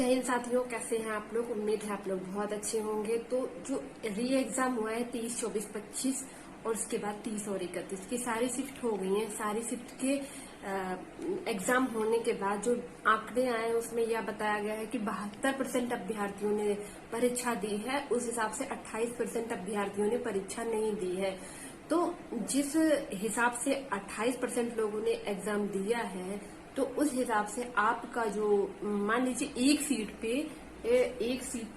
जय हिंद साथियों, कैसे हैं आप लोग। उम्मीद है आप लोग बहुत अच्छे होंगे। तो जो री एग्जाम हुआ है 23, 24, 25 और उसके बाद 30 और 31 की सारी शिफ्ट हो गई हैं। सारी शिफ्ट के एग्जाम होने के बाद जो आंकड़े आए हैं उसमें यह बताया गया है कि 72% अभ्यर्थियों ने परीक्षा दी है। उस हिसाब से 28% अभ्यर्थियों ने परीक्षा नहीं दी है। तो जिस हिसाब से 28% लोगों ने एग्जाम दिया है, तो उस हिसाब से आपका जो मान लीजिए एक सीट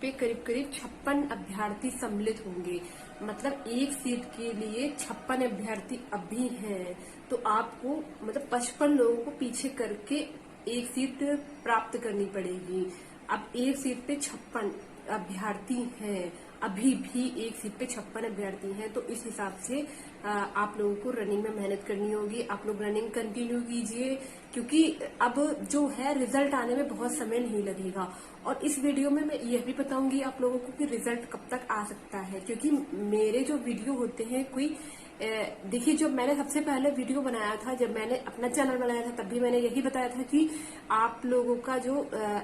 पे करीब करीब 56 अभ्यर्थी सम्मिलित होंगे। मतलब एक सीट के लिए 56 अभ्यर्थी अभी हैं। तो आपको मतलब 55 लोगों को पीछे करके एक सीट प्राप्त करनी पड़ेगी। अब एक सीट पे 56 अभ्यर्थी हैं, अभी भी एक सीट पे 56 अभ्यर्थी हैं। तो इस हिसाब से आप लोगों को रनिंग में मेहनत करनी होगी। आप लोग रनिंग कंटिन्यू कीजिए, क्योंकि अब जो है रिजल्ट आने में बहुत समय नहीं लगेगा। और इस वीडियो में मैं यह भी बताऊंगी आप लोगों को कि रिजल्ट कब तक आ सकता है, क्योंकि मेरे जो वीडियो होते हैं कोई देखिए, जो मैंने सबसे पहले वीडियो बनाया था, जब मैंने अपना चैनल बनाया था, तब भी मैंने यही बताया था कि आप लोगों का जो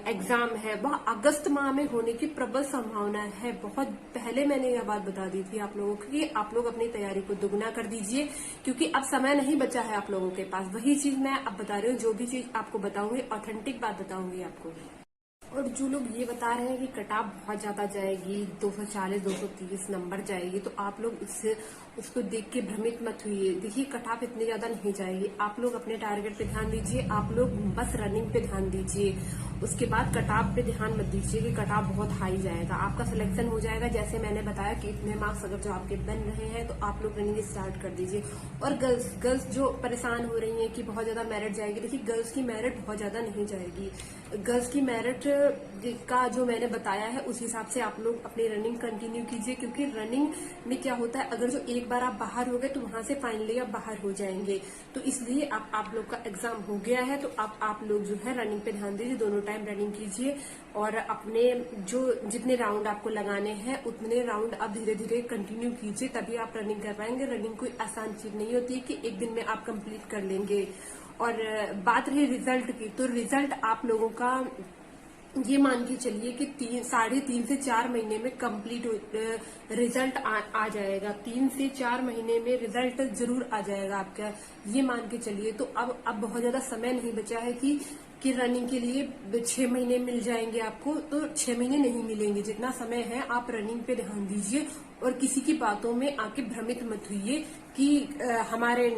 एग्जाम है वह अगस्त माह में होने की प्रबल संभावना है। बहुत पहले मैंने यह बात बता दी थी आप लोगों को कि आप लोग अपनी तैयारी को दुगना कर दीजिए, क्योंकि अब समय नहीं बचा है आप लोगों के पास। वही चीज मैं अब बता रही हूँ। जो भी चीज आपको बताऊंगी ऑथेंटिक बात बताऊंगी आपको। और जो लोग ये बता रहे हैं कि कट ऑफ बहुत ज्यादा जाएगी, 240 230 नंबर जाएगी, तो आप लोग उसको देख के भ्रमित मत हुइए। देखिए, कट ऑफ इतनी ज्यादा नहीं जाएगी। आप लोग अपने टारगेट पे ध्यान दीजिए। आप लोग बस रनिंग पे ध्यान दीजिए। उसके बाद कट ऑफ पे ध्यान मत दीजिए कि कट ऑफ बहुत हाई जाएगा। आपका सिलेक्शन हो जाएगा। जैसे मैंने बताया कि इतने मार्क्स अगर जो आपके बन रहे हैं, तो आप लोग रनिंग स्टार्ट कर दीजिए। और गर्ल्स जो परेशान हो रही है कि बहुत ज्यादा मेरिट जाएगी, देखिए गर्ल्स की मेरिट बहुत ज्यादा नहीं जाएगी। गर्ल्स की मेरिट का जो मैंने बताया है उस हिसाब से आप लोग अपनी रनिंग कंटिन्यू कीजिए, क्योंकि रनिंग में क्या होता है, अगर जो एक बार आप बाहर हो गए तो वहां से फाइनली आप बाहर हो जाएंगे। तो इसलिए आप लोग का एग्जाम हो गया है, तो आप लोग जो है रनिंग पे ध्यान दीजिए। दोनों टाइम रनिंग कीजिए और अपने जो जितने राउंड आपको लगाने हैं उतने राउंड आप धीरे धीरे कंटिन्यू कीजिए, तभी आप रनिंग कर पाएंगे। रनिंग कोई आसान चीज नहीं होती है कि एक दिन में आप कंप्लीट कर लेंगे। और बात रही रिजल्ट की, तो रिजल्ट आप लोगों का ये मान के चलिए कि 3.5 से 4 महीने में कंप्लीट रिजल्ट आ जाएगा। 3 से 4 महीने में रिजल्ट जरूर आ जाएगा आपका, ये मान के चलिए। तो अब बहुत ज्यादा समय नहीं बचा है कि रनिंग के लिए 6 महीने मिल जाएंगे आपको। तो 6 महीने नहीं मिलेंगे। जितना समय है आप रनिंग पे ध्यान दीजिए और किसी की बातों में आके भ्रमित मत हुइए कि हमारे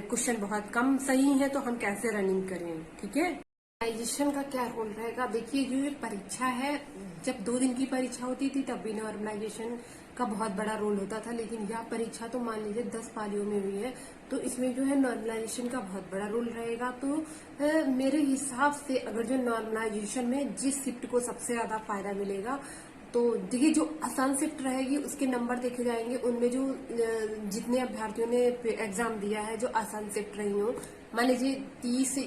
क्वेश्चन बहुत कम सही है तो हम कैसे रनिंग करें। ठीक है। नॉर्मलाइजेशन का क्या रोल रहेगा। देखिए, जो ये परीक्षा है, जब 2 दिन की परीक्षा होती थी तब भी नॉर्मलाइजेशन का बहुत बड़ा रोल होता था, लेकिन यह परीक्षा तो मान लीजिए 10 पालियों में हुई है, तो इसमें जो है नॉर्मलाइजेशन का बहुत बड़ा रोल रहेगा। तो मेरे हिसाब से अगर जो नॉर्मलाइजेशन में जिस शिफ्ट को सबसे ज्यादा फायदा मिलेगा, तो देखिए जो आसान शिफ्ट रहेगी उसके नंबर देखे जाएंगे। उनमें जो जितने अभ्यर्थियों ने एग्जाम दिया है जो आसान शिफ्ट रही हो, मान लीजिए 30,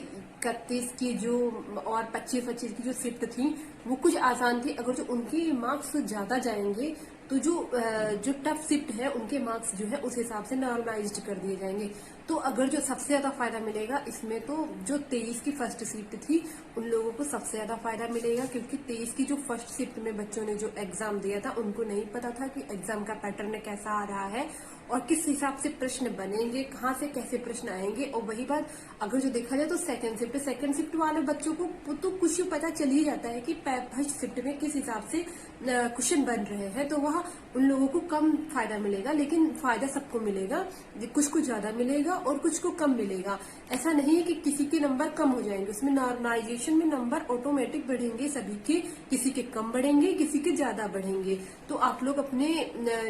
31 की जो और 25 की जो शिफ्ट थी वो कुछ आसान थी। अगर जो उनके मार्क्स ज्यादा जाएंगे तो जो टफ शिफ्ट है उनके मार्क्स जो है उस हिसाब से नॉर्मलाइज्ड कर दिए जाएंगे। तो अगर जो सबसे ज्यादा फायदा मिलेगा इसमें, तो जो 23 की फर्स्ट शिफ्ट थी उन लोगों को सबसे ज्यादा फायदा मिलेगा, क्योंकि 23 की जो फर्स्ट शिफ्ट में बच्चों ने जो एग्जाम दिया था उनको नहीं पता था कि एग्जाम का पैटर्न कैसा आ रहा है और किस हिसाब से प्रश्न बनेंगे, कहाँ से कैसे प्रश्न आएंगे। और वही बात अगर जो देखा जाए तो सेकंड शिफ्ट वाले बच्चों को तो कुछ पता चल ही जाता है कि फर्स्ट शिफ्ट में किस हिसाब से क्वेश्चन बन रहे हैं। तो वहाँ उन लोगों को कम फायदा मिलेगा, लेकिन फायदा सबको मिलेगा। कुछ को ज्यादा मिलेगा और कुछ को कम मिलेगा। ऐसा नहीं है कि किसी के नंबर कम हो जाएंगे। उसमें नॉर्मलाइजेशन में नंबर ऑटोमेटिक बढ़ेंगे सभी के, किसी के कम बढ़ेंगे, किसी के ज्यादा बढ़ेंगे। तो आप लोग अपने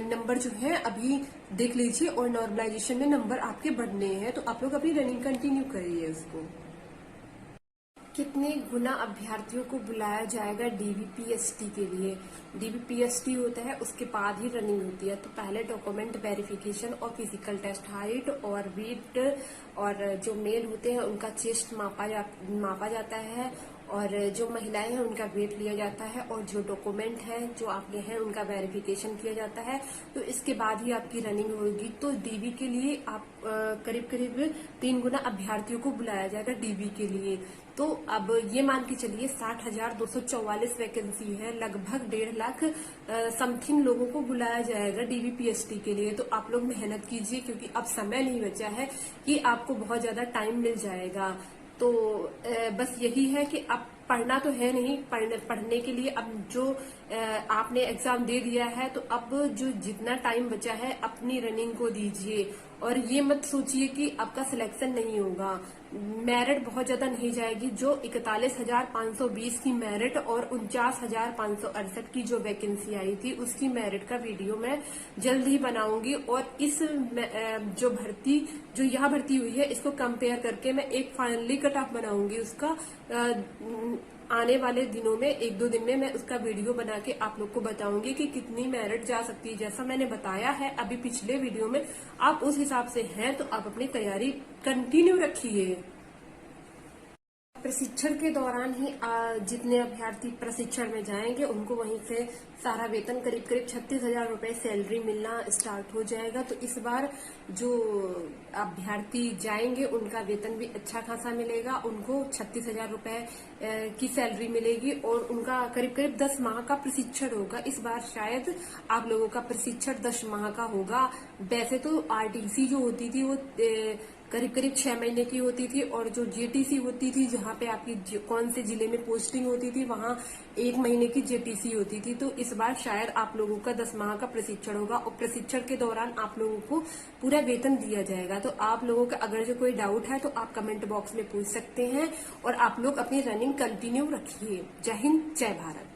नंबर जो है अभी देख लीजिए और नॉर्मलाइजेशन में नंबर आपके बढ़ने हैं, तो आप लोग अपनी रनिंग कंटिन्यू करिए उसको। कितने गुना अभ्यर्थियों को बुलाया जाएगा डीबीपीएसटी के लिए। डीबीपीएसटी होता है उसके बाद ही रनिंग होती है। तो पहले डॉक्यूमेंट वेरिफिकेशन और फिजिकल टेस्ट, हाइट और वेट, और जो मेल होते हैं उनका चेस्ट मापा जाता है, और जो महिलाएं हैं उनका वेट लिया जाता है, और जो डॉक्यूमेंट है जो आपके हैं उनका वेरिफिकेशन किया जाता है। तो इसके बाद ही आपकी रनिंग होगी। तो डीबी के लिए आप करीब करीब 3 गुना अभ्यर्थियों को बुलाया जाएगा डीबी के लिए। तो अब ये मान के चलिए 60,244 वैकेंसी है, लगभग 1.5 लाख समथिंग लोगों को बुलाया जाएगा डीवीपीएसटी के लिए। तो आप लोग मेहनत कीजिए, क्योंकि अब समय नहीं बचा है कि आपको बहुत ज्यादा टाइम मिल जाएगा। तो बस यही है कि अब पढ़ना तो है नहीं, पढ़ने के लिए अब जो आपने एग्जाम दे दिया है, तो अब जो जितना टाइम बचा है अपनी रनिंग को दीजिए। और ये मत सोचिए कि आपका सिलेक्शन नहीं होगा, मेरिट बहुत ज्यादा नहीं जाएगी। जो 41,520 की मेरिट और 49,568 की जो वैकेंसी आई थी, उसकी मेरिट का वीडियो मैं जल्द ही बनाऊंगी। और इस जो यहाँ भर्ती हुई है, इसको कंपेयर करके मैं एक फाइनली कट ऑफ बनाऊंगी उसका। आने वाले दिनों में 1-2 दिन में मैं उसका वीडियो बना के आप लोग को बताऊंगी कि कितनी मेरिट जा सकती है। जैसा मैंने बताया है अभी पिछले वीडियो में, आप उस हिसाब से हैं तो आप अपनी तैयारी कंटिन्यू रखिए। प्रशिक्षण के दौरान ही जितने अभ्यर्थी प्रशिक्षण में जाएंगे, उनको वहीं से सारा वेतन करीब 36,000 रुपए सैलरी मिलना स्टार्ट हो जाएगा। तो इस बार जो अभ्यर्थी जाएंगे उनका वेतन भी अच्छा खासा मिलेगा, उनको 36,000 रुपए की सैलरी मिलेगी और उनका करीब 10 माह का प्रशिक्षण होगा। इस बार शायद आप लोगों का प्रशिक्षण 10 माह का होगा। वैसे तो आरटीसी जो होती थी वो करीब 6 महीने की होती थी, और जो जेटीसी होती थी, जहाँ पे आपकी कौन से जिले में पोस्टिंग होती थी, वहाँ 1 महीने की जेटीसी होती थी। तो इस बार शायद आप लोगों का 10 माह का प्रशिक्षण होगा और प्रशिक्षण के दौरान आप लोगों को पूरा वेतन दिया जाएगा। तो आप लोगों का अगर जो कोई डाउट है तो आप कमेंट बॉक्स में पूछ सकते हैं, और आप लोग अपनी रनिंग कंटिन्यू रखिए। जय हिंद, जय भारत।